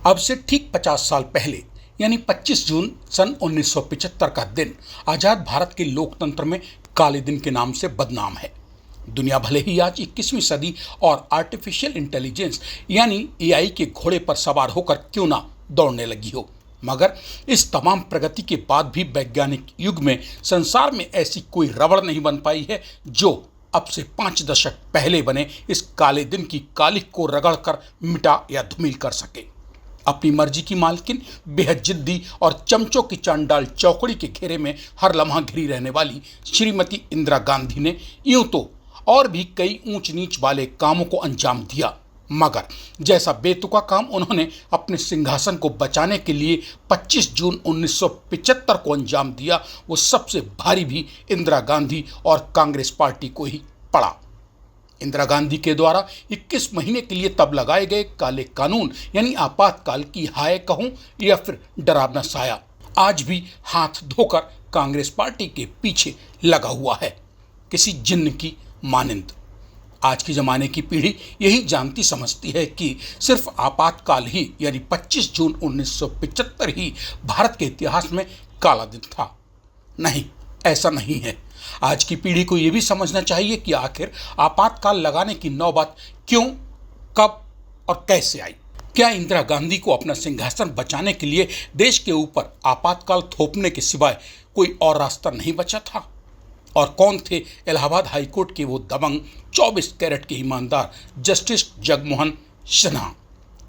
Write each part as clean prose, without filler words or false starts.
अब से ठीक 50 साल पहले यानी 25 जून सन 1975 का दिन आजाद भारत के लोकतंत्र में काले दिन के नाम से बदनाम है। दुनिया भले ही आज 21वीं सदी और आर्टिफिशियल इंटेलिजेंस यानी एआई के घोड़े पर सवार होकर क्यों ना दौड़ने लगी हो, मगर इस तमाम प्रगति के बाद भी वैज्ञानिक युग में संसार में ऐसी कोई रबड़ नहीं बन पाई है जो अब से 5 दशक पहले बने इस काले दिन की कालिक को रगड़कर मिटा या धूमिल कर सके। अपनी मर्जी की मालकिन, बेहद जिद्दी और चमचों की चांडाल चौकड़ी के घेरे में हर लम्हा घिरी रहने वाली श्रीमती इंदिरा गांधी ने यूं तो और भी कई ऊंच नीच वाले कामों को अंजाम दिया, मगर जैसा बेतुका काम उन्होंने अपने सिंहासन को बचाने के लिए 25 जून 1975 को अंजाम दिया, वो सबसे भारी भी इंदिरा गांधी और कांग्रेस पार्टी को ही पड़ा। इंदिरा गांधी के द्वारा 21 महीने के लिए तब लगाए गए काले कानून यानी आपातकाल की हाय कहूं या फिर डरावना साया आज भी हाथ धोकर कांग्रेस पार्टी के पीछे लगा हुआ है, किसी जिन्न की मानिंद। आज के जमाने की पीढ़ी यही जानती समझती है कि सिर्फ आपातकाल ही यानी 25 जून 1975 ही भारत के इतिहास में काला दिन था। नहीं, ऐसा नहीं है। आज की पीढ़ी को यह भी समझना चाहिए कि आखिर आपातकाल लगाने की नौबत क्यों, कब और कैसे आई। क्या इंदिरा गांधी को अपना सिंहासन बचाने के लिए देश के ऊपर आपातकाल थोपने के सिवाय कोई और रास्ता नहीं बचा था? और कौन थे इलाहाबाद हाईकोर्ट के वो दबंग 24 कैरेट के ईमानदार जस्टिस जगमोहन सिन्हा,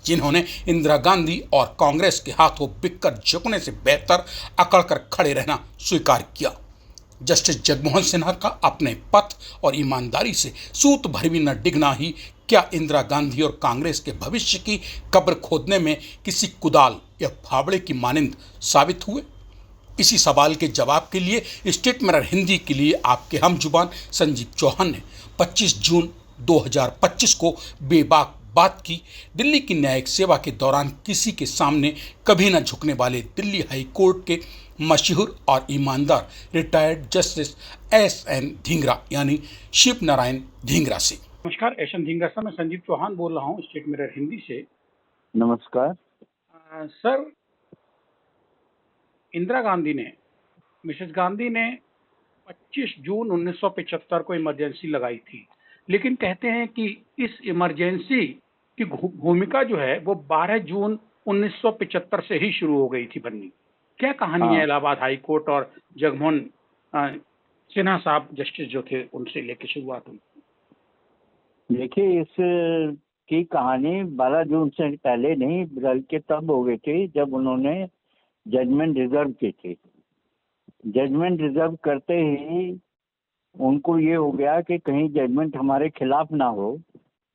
जिन्होंने इंदिरा गांधी और कांग्रेस के हाथों बिककर झुकने से बेहतर अकड़कर खड़े रहना स्वीकार किया। जस्टिस जगमोहन सिन्हा का अपने पथ और ईमानदारी से सूत भर भी न डिगना ही क्या इंदिरा गांधी और कांग्रेस के भविष्य की कब्र खोदने में किसी कुदाल या फावड़े की मानिंद साबित हुए? इसी सवाल के जवाब के लिए स्टेट मिरर हिंदी के लिए आपके हम जुबान संजीव चौहान ने 25 जून 2025 को बेबाक बात की। दिल्ली की न्यायिक सेवा के दौरान किसी के सामने कभी न झुकने वाले दिल्ली हाई कोर्ट के मशहूर और ईमानदार रिटायर्ड जस्टिस एस.एन. ढींगरा यानी शिव नारायण ढींगरा से। नमस्कार एस.एन. ढींगरा सर, मैं संजीव चौहान बोल रहा हूँ स्टेट मिरर हिंदी से। नमस्कार सर, इंदिरा गांधी ने, मिसेस गांधी ने 25 जून 1975 को इमरजेंसी लगाई थी, लेकिन कहते हैं कि इस इमरजेंसी की भूमिका जो है वो 12 जून 1975 से ही शुरू हो गई थी बननी। क्या कहानी है इलाहाबाद हाई कोर्ट और जगमोहन सिन्हा साहब जस्टिस जो थे उनसे लेके शुरुआत हुई? देखिए, इस की कहानी 12 जून से पहले नहीं बल्कि तब हो गई थी जब उन्होंने जजमेंट रिजर्व की थी। जजमेंट रिजर्व करते ही उनको ये हो गया कि कहीं जजमेंट हमारे खिलाफ ना हो,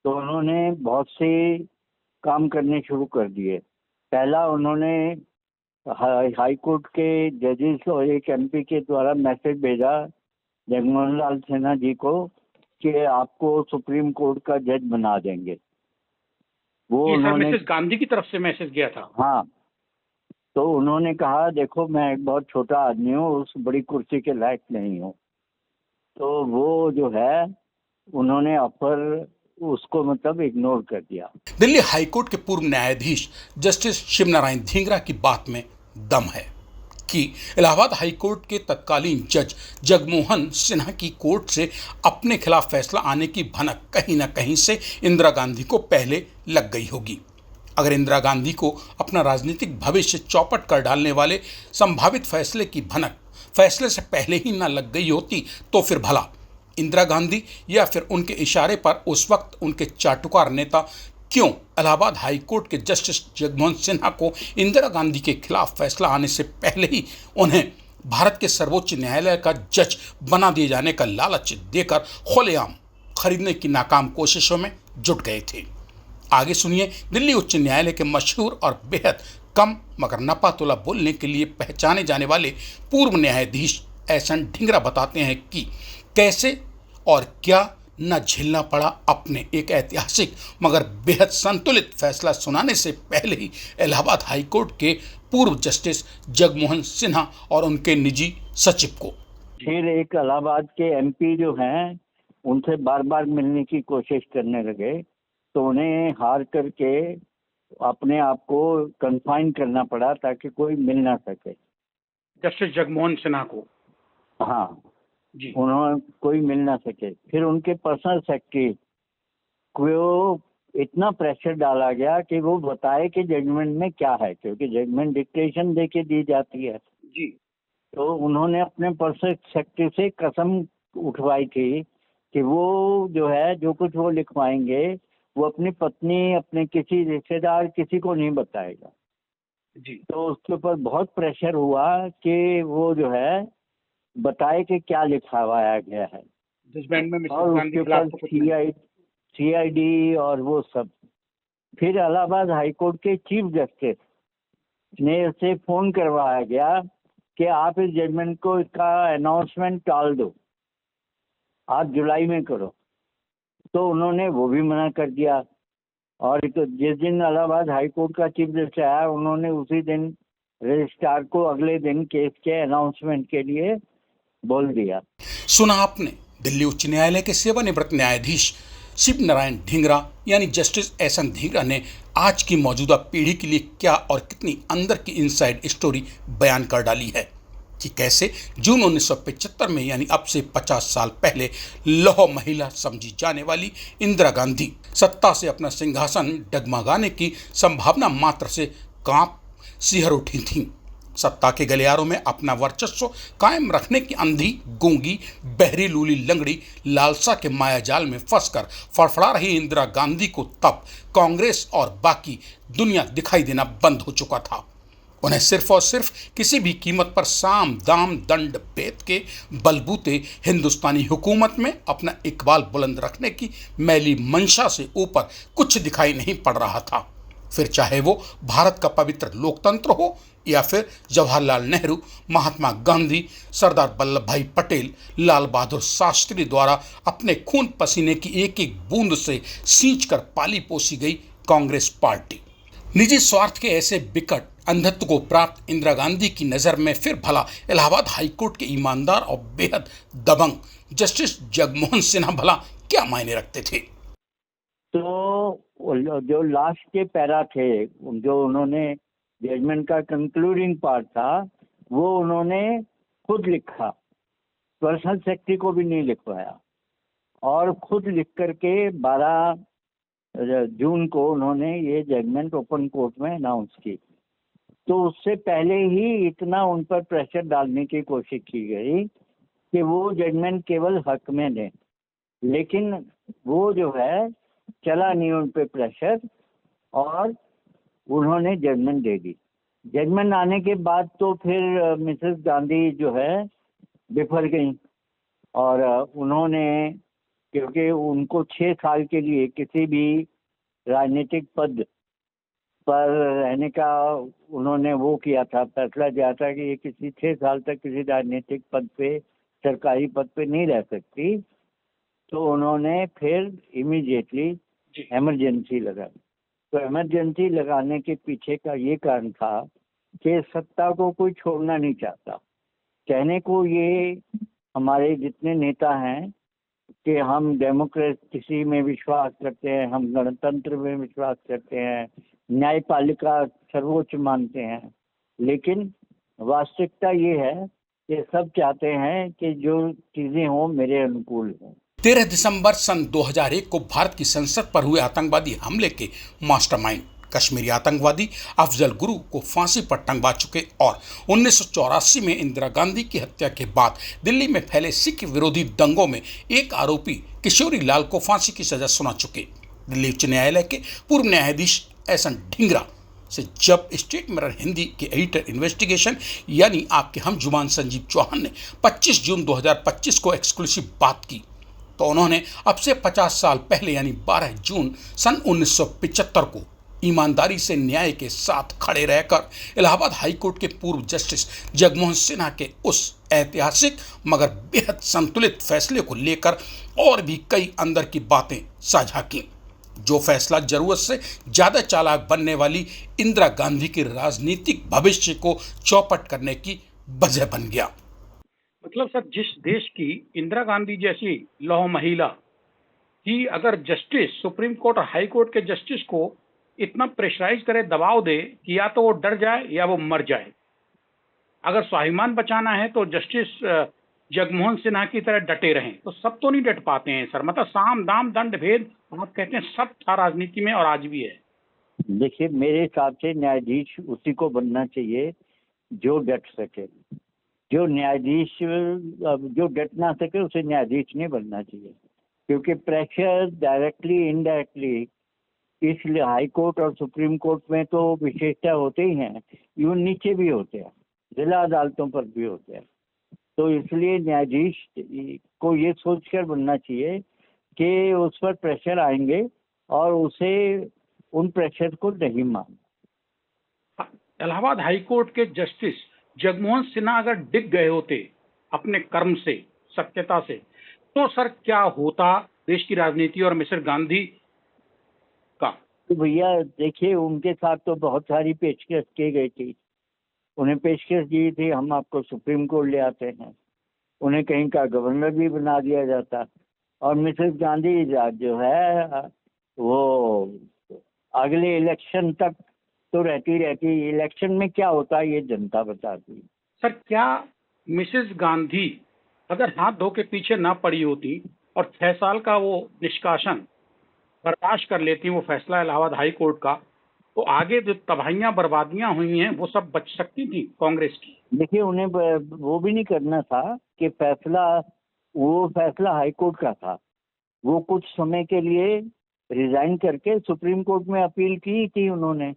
तो उन्होंने बहुत से काम करने शुरू कर दिए। पहला, उन्होंने हाई कोर्ट के जजेस और एक एमपी के द्वारा मैसेज भेजा जगमोहन लाल सिन्हा जी को कि आपको सुप्रीम कोर्ट का जज बना देंगे। वो उन्होंने मिसेस गांधी की तरफ से मैसेज गया था। हाँ, तो उन्होंने कहा देखो मैं एक बहुत छोटा आदमी हूँ, उस बड़ी कुर्सी के लायक नहीं हूँ। तो वो जो है उन्होंने ऑफर उसको मतलब इग्नोर कर दिया। दिल्ली हाईकोर्ट के पूर्व न्यायाधीश जस्टिस शिव नारायण ढींगरा की बात में दम है कि इलाहाबाद हाईकोर्ट के तत्कालीन जज जगमोहन सिन्हा की कोर्ट से अपने खिलाफ फैसला आने की भनक कहीं ना कहीं से इंदिरा गांधी को पहले लग गई होगी। अगर इंदिरा गांधी को अपना राजनीतिक भविष्य चौपट कर डालने वाले संभावित फैसले की भनक फैसले से पहले ही ना लग गई होती तो फिर भला इंदिरा गांधी या फिर उनके इशारे पर उस वक्त उनके चाटुकार नेता क्यों इलाहाबाद हाई कोर्ट के जस्टिस जगमोहन सिन्हा को इंदिरा गांधी के खिलाफ फैसला आने से पहले ही उन्हें भारत के सर्वोच्च न्यायालय का जज बना दिए जाने का लालच देकर खुलेआम खरीदने की नाकाम कोशिशों में जुट गए थे? आगे सुनिए दिल्ली उच्च न्यायालय के मशहूर और बेहद कम मगर नपा तोला बोलने के लिए पहचाने जाने वाले पूर्व न्यायाधीश एस.एन. ढींगरा बताते हैं कि कैसे और क्या न झेलना पड़ा अपने एक ऐतिहासिक मगर बेहद संतुलित फैसला सुनाने से पहले ही इलाहाबाद हाईकोर्ट के पूर्व जस्टिस जगमोहन सिन्हा और उनके निजी सचिव को। फिर एक इलाहाबाद के एमपी जो हैं उनसे बार बार मिलने की कोशिश करने लगे, तो उन्हें हार करके अपने आप को कन्फाइन करना पड़ा ताकि कोई मिल ना सके। जस्टिस जगमोहन सिन्हा को। हाँ, जी। उन्होंने कोई मिल ना सके। फिर उनके पर्सनल सेक्रेटरी को इतना प्रेशर डाला गया कि वो बताए कि जजमेंट में क्या है, क्योंकि जजमेंट डिक्टेशन दे के दी जाती है। जी। तो उन्होंने अपने पर्सनल सेक्रेटरी से कसम उठवाई थी कि वो जो है, जो कुछ वो लिखवाएंगे वो अपनी पत्नी, अपने किसी रिश्तेदार, किसी को नहीं बताएगा। जी। तो उसके ऊपर बहुत प्रेशर हुआ कि वो जो है बताए कि क्या लिखवाया गया है। जजमेंट में मिसेस और गांधी उसके खिलाफ ऊपर तो कुछ नहीं। सीआईडी और वो सब। फिर इलाहाबाद हाईकोर्ट के चीफ जस्टिस ने से फोन करवाया गया कि आप इस जजमेंट को, इसका अनाउंसमेंट टाल दो, आप जुलाई में करो। तो उन्होंने वो भी मना कर दिया। और तो जिस दिन इलाहाबाद हाईकोर्ट का चीफ जस्टिस आया, उन्होंने उसी दिन रजिस्ट्रार को अगले दिन केस के अनाउंसमेंट के लिए बोल दिया। सुना आपने दिल्ली उच्च न्यायालय के सेवानिवृत्त न्यायाधीश शिव नारायण ढींगरा यानी जस्टिस एसएन ढींगरा ने आज की मौजूदा पीढ़ी के लिए क्या और कितनी अंदर की इनसाइड स्टोरी बयान कर डाली है कि कैसे जून 1975 में यानी अब से 50 साल पहले लौह महिला समझी जाने वाली इंदिरा गांधी सत्ता से अपना सिंहासन डगमगाने की संभावना मात्र से कांप सिहर उठी थीं। सत्ता के गलियारों में अपना वर्चस्व कायम रखने की अंधी, गूंगी, बहरी, लूली लंगड़ी लालसा के मायाजाल में फंसकर फड़फड़ा रही इंदिरा गांधी को तब कांग्रेस और बाकी दुनिया दिखाई देना बंद हो चुका था। उन्हें सिर्फ और सिर्फ किसी भी कीमत पर साम दाम दंड भेद के बलबूते हिंदुस्तानी हुकूमत में अपना इकबाल बुलंद रखने की मैली मंशा से ऊपर कुछ दिखाई नहीं पड़ रहा था। फिर चाहे वो भारत का पवित्र लोकतंत्र हो या फिर जवाहरलाल नेहरू, महात्मा गांधी, सरदार वल्लभ भाई पटेल, लाल बहादुर शास्त्री द्वारा अपने खून पसीने की एक एक बूंद से सींच कर पाली पोसी गई कांग्रेस पार्टी। निजी स्वार्थ के ऐसे विकट अंधत्व को प्राप्त इंदिरा गांधी की नजर में फिर भला इलाहाबाद हाईकोर्ट के ईमानदार और बेहद दबंग जस्टिस जगमोहन सिन्हा भला क्या मायने रखते थे। तो जो लास्ट के पैरा थे, जो उन्होंने जजमेंट का कंक्लूडिंग पार्ट था, वो उन्होंने खुद लिखा, पर्सनल सेक्रेटरी को भी नहीं लिखवाया, और खुद लिख करके 12 जून को उन्होंने ये जजमेंट ओपन कोर्ट में अनाउंस की। तो उससे पहले ही इतना उन पर प्रेशर डालने की कोशिश की गई कि वो जजमेंट केवल हक में दें, लेकिन वो जो है चला नहीं उन पे प्रेशर, और उन्होंने जजमेंट दे दी। जजमेंट आने के बाद तो फिर मिसेस गांधी जो है बिफर गई, और उन्होंने, क्योंकि उनको 6 साल के लिए किसी भी राजनीतिक पद पर रहने का उन्होंने वो किया था, फैसला किया था कि ये किसी 6 साल तक किसी राजनीतिक पद पे, सरकारी पद पे नहीं रह सकती। तो उन्होंने फिर इमीडिएटली इमरजेंसी लगाई। तो इमरजेंसी लगाने के पीछे का ये कारण था कि सत्ता को कोई छोड़ना नहीं चाहता। कहने को ये हमारे जितने नेता हैं कि हम डेमोक्रेसी में विश्वास करते हैं, हम गणतंत्र में विश्वास करते हैं, न्यायपालिका सर्वोच्च मानते हैं, लेकिन वास्तविकता ये है कि सब चाहते हैं कि जो चीजें हों मेरे अनुकूल हों। 13 दिसंबर सन 2001 को भारत की संसद पर हुए आतंकवादी हमले के मास्टरमाइंड कश्मीरी आतंकवादी अफजल गुरु को फांसी पर टंगवा चुके और 1984 में इंदिरा गांधी की हत्या के बाद दिल्ली में फैले सिख विरोधी दंगों में एक आरोपी किशोरी लाल को फांसी की सजा सुना चुके दिल्ली उच्च न्यायालय के पूर्व न्यायाधीश एसएन ढींगरा से जब स्टेट मिरर हिंदी के एडिटर इन्वेस्टिगेशन यानी आपके हम जुबान संजीव चौहान ने 25 जून 2025 को एक्सक्लूसिव बात की, तो उन्होंने अब से 50 साल पहले यानी 12 जून सन 1975 को ईमानदारी से न्याय के साथ खड़े रहकर इलाहाबाद हाईकोर्ट के पूर्व जस्टिस जगमोहन सिन्हा के उस ऐतिहासिक मगर बेहद संतुलित फैसले को लेकर और भी कई अंदर की बातें साझा की, जो फैसला जरूरत से ज्यादा चालाक बनने वाली इंदिरा गांधी के राजनीतिक भविष्य को चौपट करने की वजह बन गया। मतलब सर, जिस देश की इंदिरा गांधी जैसी लौह महिला ही अगर जस्टिस सुप्रीम कोर्ट और हाई कोर्ट के जस्टिस को इतना प्रेशराइज करे, दबाव दे कि या तो वो डर जाए या वो मर जाए। अगर स्वाभिमान बचाना है तो जस्टिस जगमोहन सिन्हा की तरह डटे रहें। तो सब तो नहीं डट पाते हैं सर, मतलब साम दाम दंड भेद आप कहते हैं सब था राजनीति में और आज भी है। देखिए, मेरे हिसाब से न्यायाधीश उसी को बनना चाहिए जो डट सके। जो न्यायाधीश जो डट ना सके उसे न्यायाधीश नहीं बनना चाहिए, क्योंकि प्रेशर डायरेक्टली इनडायरेक्टली, इसलिए हाई कोर्ट और सुप्रीम कोर्ट में तो विशेषता होते ही हैं, इवन नीचे भी होते हैं, जिला अदालतों पर भी होते हैं। तो इसलिए न्यायाधीश को ये सोचकर बनना चाहिए कि उस पर प्रेशर आएंगे और उसे उन प्रेशर को नहीं मानना। इलाहाबाद हाई कोर्ट के जस्टिस जगमोहन सिन्हा अगर डिग गए होते अपने कर्म से, सत्यता से, तो सर क्या होता देश की राजनीति और मिस्टर गांधी का? तो भैया देखिए, उनके साथ तो बहुत सारी पेशकश की गई थी। उन्हें पेशकश दी थी हम आपको सुप्रीम कोर्ट ले आते हैं, उन्हें कहीं का गवर्नर भी बना दिया जाता। और मिसेस गांधी जो है वो अगले इलेक्शन तक तो रहती। इलेक्शन में क्या होता है ये जनता बताती। सर क्या मिसेस गांधी अगर हाथ धो के पीछे ना पड़ी होती और 6 साल का वो निष्कासन बर्दाश्त कर लेती, वो फैसला इलाहाबाद हाई कोर्ट का, तो आगे जो तबाहियां बर्बादियां हुई हैं वो सब बच सकती थी कांग्रेस की। देखिए, उन्हें वो भी नहीं करना था कि वो फैसला हाई कोर्ट का था। वो कुछ समय के लिए रिजाइन करके सुप्रीम कोर्ट में अपील की थी, उन्होंने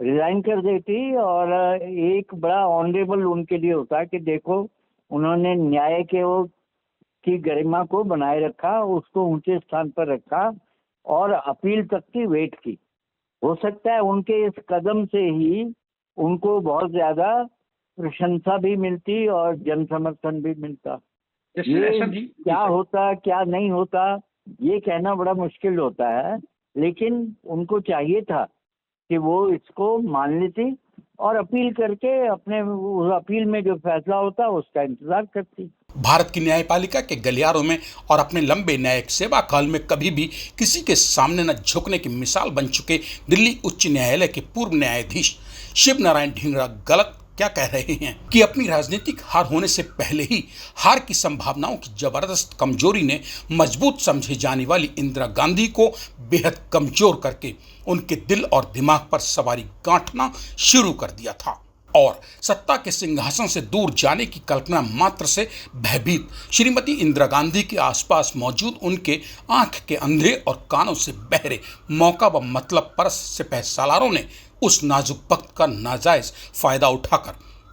रिजाइन कर देती और एक बड़ा ऑनरेबल उनके लिए होता है कि देखो उन्होंने न्याय के वो की गरिमा को बनाए रखा, उसको ऊंचे स्थान पर रखा और अपील तक की वेट की। हो सकता है उनके इस कदम से ही उनको बहुत ज्यादा प्रशंसा भी मिलती और जन समर्थन भी मिलता। ये क्या होता क्या नहीं होता ये कहना बड़ा मुश्किल होता है, लेकिन उनको चाहिए था कि वो इसको मान लेती और अपील करके अपने उस अपील में जो फैसला होता उसका इंतजार करती। भारत की न्यायपालिका के गलियारों में और अपने लंबे न्यायिक सेवा काल में कभी भी किसी के सामने न झुकने की मिसाल बन चुके दिल्ली उच्च न्यायालय के पूर्व न्यायाधीश शिव नारायण ढींगरा गलत क्या कह रहे हैं कि अपनी राजनीतिक हार होने से पहले ही हार की संभावनाओं की जबरदस्त कमजोरी ने मजबूत समझी जाने वाली इंदिरा गांधी को बेहद कमजोर करके उनके दिल और दिमाग पर सवारी गांठना शुरू कर दिया था और सत्ता के सिंहासन से दूर जाने की कल्पना मात्र से भयभीत श्रीमती इंदिरा गांधी के आसपास मौजूद उनके आंख के अंधे और कानों से बहरे मौका व मतलब परस सिपह सालारों ने उस नाजुक वक्त का नाजायज फायदा उठाकर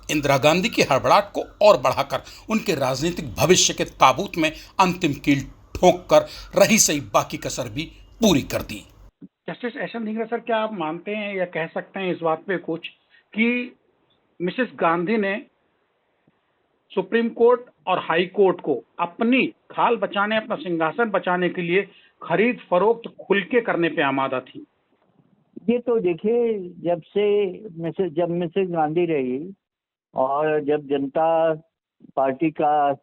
इंदिरा गांधी की हड़बड़ाहट को और बढ़ाकर उनके राजनीतिक भविष्य के ताबूत में अंतिम कील ठोक कर रही सही बाकी कसर भी पूरी कर दी। Justice S N. ढींगरा सर, क्या आप मानते हैं या कह सकते हैं इस बात पे कुछ कि मिसेस गांधी ने सुप्रीम कोर्ट और हाई कोर्ट को अपनी खाल बचाने, अपना सिंहासन बचाने के लिए खरीद फरोख्त खुल के करने पे आमादा थी? ये तो देखिए, जब मिसेस गांधी रही और जब जनता पार्टी का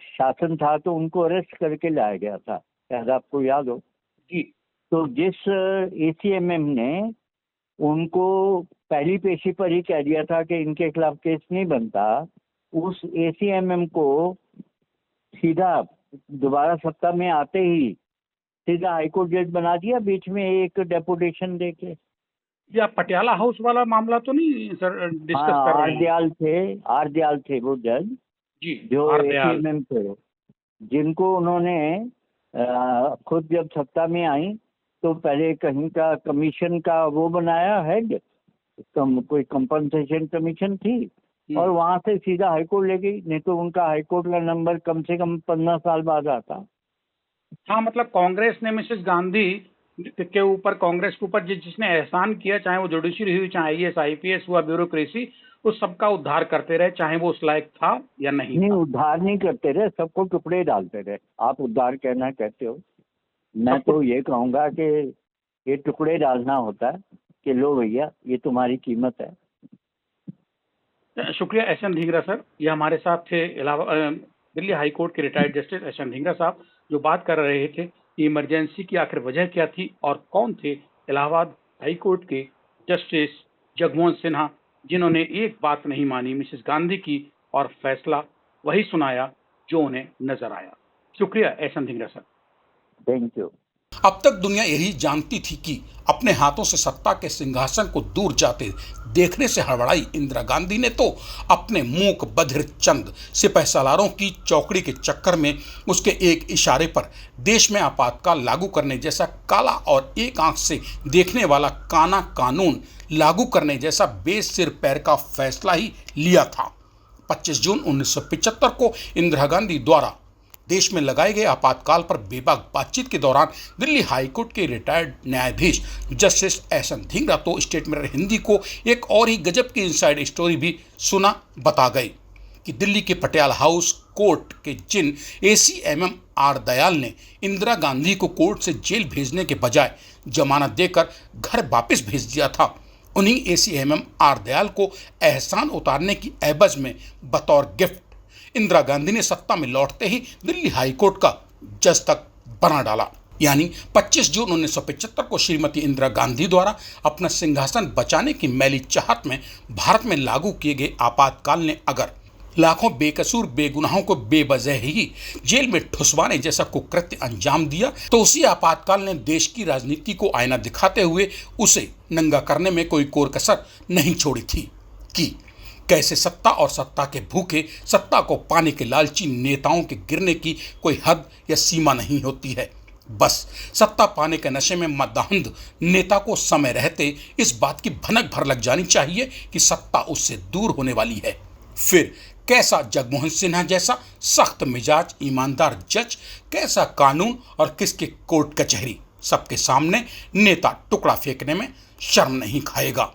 शासन था तो उनको अरेस्ट करके लाया गया था, शायद आपको याद हो जी। तो जिस एसीएमएम ने उनको पहली पेशी पर ही कह दिया था कि इनके खिलाफ केस नहीं बनता, उस एसीएमएम को सीधा दोबारा सत्ता में आते ही सीधा हाईकोर्ट जज बना दिया, बीच में एक डेपुटेशन देके। या पटियाला हाउस वाला मामला तो नहीं सर डिस्कस कर रहे हैं? आर दयाल थे वो जज जी, जो एसीएमएम थे, जिनको उन्होंने खुद जब सत्ता में आई तो पहले कहीं का कमीशन का वो बनाया हेड, कोई कंपनसेशन कमीशन थी और वहां से सीधा हाईकोर्ट ले गई, नहीं तो उनका हाईकोर्ट का नंबर कम से कम 15 साल बाद आता। हाँ, मतलब कांग्रेस ने मिसेस गांधी के ऊपर, कांग्रेस के ऊपर जिसने एहसान किया, चाहे वो जुडिशरी हुई, चाहे आईएएस आईपीएस हुआ, ब्यूरोक्रेसी, उस सबका उद्धार करते रहे, चाहे वो उस लायक था या नहीं था। उद्धार नहीं करते रहे, सबको टुकड़े डालते रहे। आप उद्धार कहना कहते हो, मैं तो ये कहूंगा कि ये टुकड़े डालना होता है कि लो भैया ये तुम्हारी कीमत है। शुक्रिया एस.एन. ढींगरा सर, ये हमारे साथ थे दिल्ली हाई कोर्ट के रिटायर्ड जस्टिस एस.एन. ढींगरा साहब, जो बात कर रहे थे कि इमरजेंसी की आखिर वजह क्या थी और कौन थे इलाहाबाद हाई कोर्ट के जस्टिस जगमोहन सिन्हा, जिन्होंने एक बात नहीं मानी मिसेस गांधी की और फैसला वही सुनाया जो उन्हें नजर आया। शुक्रिया Ehsan Dhingra sir. Thank you. अब तक दुनिया यही जानती थी कि अपने हाथों से सत्ता के सिंहासन को दूर जाते देखने से हड़बड़ाई इंदिरा गांधी ने तो अपने मूक बधिर चंद सिपहसालारों की चौकड़ी के चक्कर में उसके एक इशारे पर देश में आपातकाल लागू करने जैसा काला और एक आंख से देखने वाला काना कानून लागू करने जैसा बेसिर पैर का फैसला ही लिया था। 25 जून 1975 को इंदिरा गांधी द्वारा देश में लगाए गए आपातकाल पर बेबाक बातचीत के दौरान दिल्ली हाईकोर्ट के रिटायर्ड न्यायाधीश जस्टिस एहसन धिंगरा तो स्टेट मिरर हिंदी को एक और ही गजब की इनसाइड स्टोरी भी सुना बता गए कि दिल्ली के पटियाला हाउस कोर्ट के जिन ACMM आर दयाल ने इंदिरा गांधी को कोर्ट से जेल भेजने के बजाय जमानत देकर घर वापस भेज दिया था, उन्हीं ACMM आर दयाल को एहसान उतारने की एवज में बतौर गिफ्ट इंदिरा गांधी ने सत्ता में लौटते ही दिल्ली हाईकोर्ट का जज तक बना डाला। यानी 25 जून 1975 को श्रीमती इंदिरा गांधी द्वारा अपना सिंहासन बचाने की मैली चाहत में भारत में लागू किए गए आपातकाल ने अगर लाखों बेकसूर बेगुनाहों को बेवजह ही जेल में ठुसवाने जैसा कुकृत्य अंजाम दिया, तो उसी आपातकाल ने देश की राजनीति को आईना दिखाते हुए उसे नंगा करने में कोई कोर कसर नहीं छोड़ी थी कि कैसे सत्ता और सत्ता के भूखे, सत्ता को पाने के लालची नेताओं के गिरने की कोई हद या सीमा नहीं होती है। बस सत्ता पाने के नशे में मदाहंध नेता को समय रहते इस बात की भनक भर लग जानी चाहिए कि सत्ता उससे दूर होने वाली है। फिर कैसा जगमोहन सिन्हा जैसा सख्त मिजाज ईमानदार जज, कैसा कानून और किसके कोर्ट कचहरी, सबके सामने नेता टुकड़ा फेंकने में शर्म नहीं खाएगा।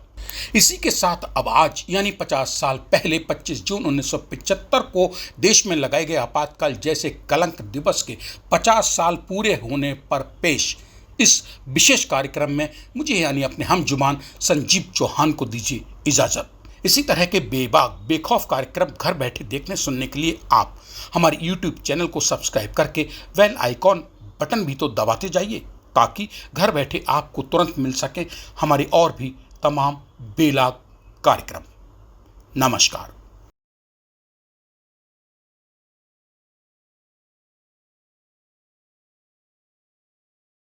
इसी के साथ अब आज यानी 50 साल पहले 25 जून 1975 को देश में लगाए गए आपातकाल जैसे कलंक दिवस के 50 साल पूरे होने पर पेश इस विशेष कार्यक्रम में मुझे यानी अपने हम जुबान संजीव चौहान को दीजिए इजाजत। इसी तरह के बेबाक बेखौफ कार्यक्रम घर बैठे देखने सुनने के लिए आप हमारे YouTube चैनल को सब्सक्राइब करके बेल आइकॉन बटन भी तो दबाते जाइए, ताकि घर बैठे आपको तुरंत मिल सके हमारे और भी तमाम बेलाग कार्यक्रम। नमस्कार।